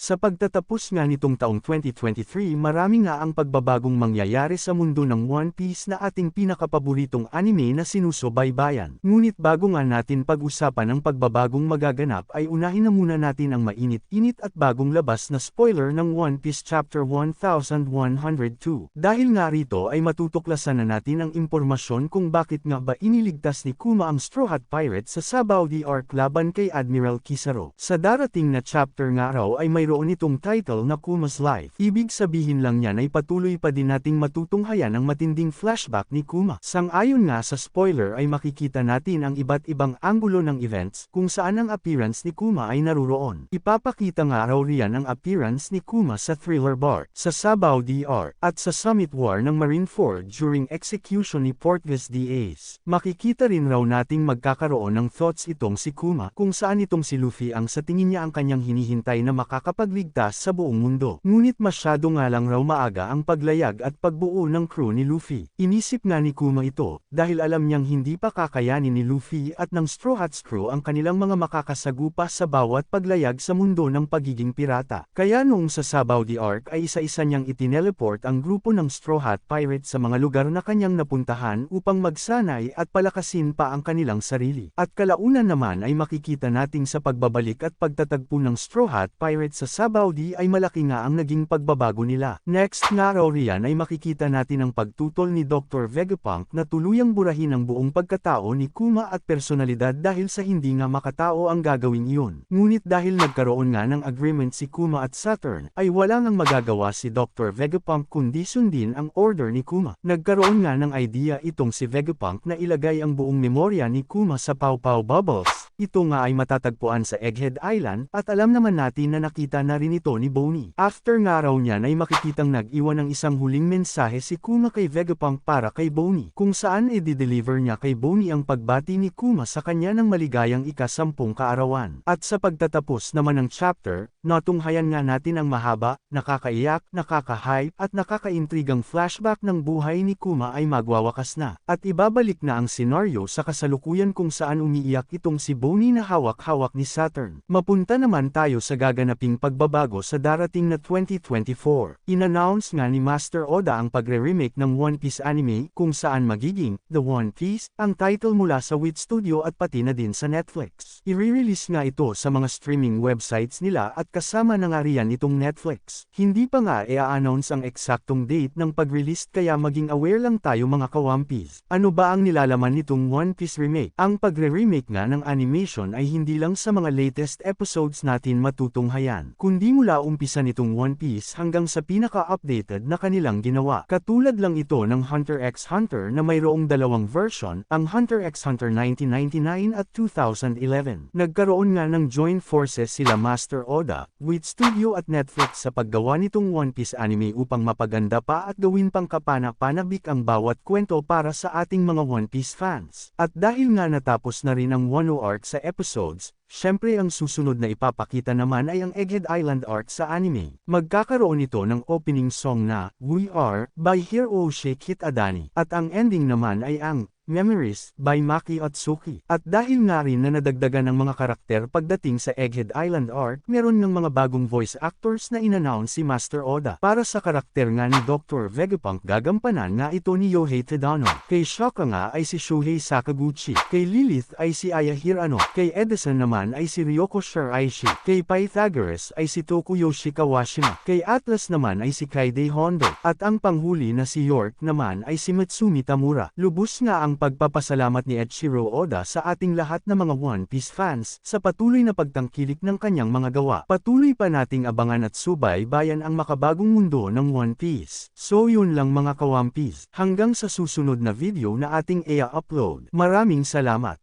Sa pagtatapos nga nitong taong 2023 marami nga ang pagbabagong mangyayari sa mundo ng One Piece na ating pinakapaboritong anime na sinusubaybayan. Ngunit bago nga natin pag-usapan ang pagbabagong magaganap ay unahin na muna natin ang mainit-init at bagong labas na spoiler ng One Piece Chapter 1102. Dahil nga rito ay matutuklasan na natin ang impormasyon kung bakit nga ba iniligtas ni Kuma ang Straw Hat Pirate sa Sabaody Arc laban kay Admiral Kizaru. Sa darating na chapter nga raw ay mayroon itong title na Kuma's Life. Ibig sabihin lang niyan ay patuloy pa din nating matutunghayan ang matinding flashback ni Kuma. Sang-ayon nga sa spoiler ay makikita natin ang iba't ibang anggulo ng events kung saan ang appearance ni Kuma ay naruroon. Ipapakita nga raw riyan ang appearance ni Kuma sa Thriller Bar, sa Sabaody Arc, at sa Summit War ng Marineford during execution ni Portgas D. Ace. Makikita rin raw nating magkakaroon ng thoughts itong si Kuma kung saan itong si Luffy ang sa tingin niya ang kanyang hinihintay na makakapagligtas sa buong mundo. Ngunit masyado nga lang raw maaga ang paglayag at pagbuo ng crew ni Luffy. Inisip nga ni Kuma ito dahil alam niyang hindi pa kakayanin ni Luffy at ng Straw Hats crew ang kanilang mga makakasagupa sa bawat paglayag sa mundo ng pagiging pirata. Kaya noong sa Sabaody Arc ay isa-isa niyang itineleport ang grupo ng Straw Hat Pirates sa mga lugar na kanyang napuntahan upang magsanay at palakasin pa ang kanilang sarili. At kalaunan naman ay makikita nating sa pagbabalik at pagtatagpo ng Straw Hat Pirates sa Sabaody ay malaki nga ang naging pagbabago nila. Next nga raw riyan ay makikita natin ang pagtutol ni Dr. Vegapunk na tuluyang burahin ang buong pagkatao ni Kuma at personalidad dahil sa hindi nga makatao ang gagawin iyon. Ngunit dahil nagkaroon nga ng agreement si Kuma at Saturn, ay wala ngang magagawa si Dr. Vegapunk kundi sundin ang order ni Kuma. Nagkaroon nga ng idea itong si Vegapunk na ilagay ang buong memorya ni Kuma sa Pow Pow Bubbles. Ito nga ay matatagpuan sa Egghead Island at alam naman natin na nakita na rin ito ni Boney. After nga raw niyan ay makikitang nag-iwan ng isang huling mensahe si Kuma kay Vegapunk para kay Boney, kung saan i-deliver niya kay Boney ang pagbati ni Kuma sa kanya ng maligayang ika-10 kaarawan. At sa pagtatapos naman ng chapter, natunghayan nga natin ang mahaba, nakakaiyak, nakaka-hype at nakakaintrigang flashback ng buhay ni Kuma ay magwawakas na. At ibabalik na ang senaryo sa kasalukuyan kung saan umiiyak itong si Boney na hawak-hawak ni Saturn. Mapunta naman tayo sa gaganaping pagbabago sa darating na 2024. In-announce nga ni Master Oda ang pagre-remake ng One Piece anime kung saan magiging The One Piece ang title mula sa Wit Studio at pati na din sa Netflix. I-release nga ito sa mga streaming websites nila at kasama na nga riyan itong Netflix. Hindi pa nga i-announce ang eksaktong date ng pag-release kaya maging aware lang tayo mga ka-One Piece. Ano ba ang nilalaman nitong One Piece remake? Ang pagre-remake nga ng animation ay hindi lang sa mga latest episodes natin matutunghayan, kundi mula umpisa nitong One Piece hanggang sa pinaka-updated na kanilang ginawa. Katulad lang ito ng Hunter x Hunter na mayroong dalawang version, ang Hunter x Hunter 1999 at 2011. Nagkaroon nga ng joint forces sila Master Oda, Wit Studio at Netflix sa paggawa nitong One Piece anime upang mapaganda pa at gawin pang kapana-panabik ang bawat kwento para sa ating mga One Piece fans. At dahil nga natapos na rin ang Wano arc sa episodes, syempre ang susunod na ipapakita naman ay ang Egghead Island arc sa anime. Magkakaroon ito ng opening song na We Are by Hiroshi Kitadani. At ang ending naman ay ang Memories by Maki Atsuki. At dahil nga rin na nadagdagan ng mga karakter pagdating sa Egghead Island arc, meron ng mga bagong voice actors na in-announce si Master Oda. Para sa karakter nga ni Dr. Vegapunk gagampanan nga ito ni Yohei Tadano. Kay Shaka nga ay si Shuhei Sakaguchi. Kay Lilith ay si Aya Hirano. Kay Edison naman ay si Ryoko Shiraishi. Kay Pythagoras ay si Tokuyoshi Kawashima. Kay Atlas naman ay si Kaide Hondo. At ang panghuli na si York naman ay si Matsumi Tamura. Lubos nga ang pagpapasalamat ni Eiichiro Oda sa ating lahat na mga One Piece fans sa patuloy na pagtangkilik ng kanyang mga gawa. Patuloy pa nating abangan at subaybayan ang makabagong mundo ng One Piece. So yun lang mga ka-One Piece. Hanggang sa susunod na video na ating i-upload. Maraming salamat.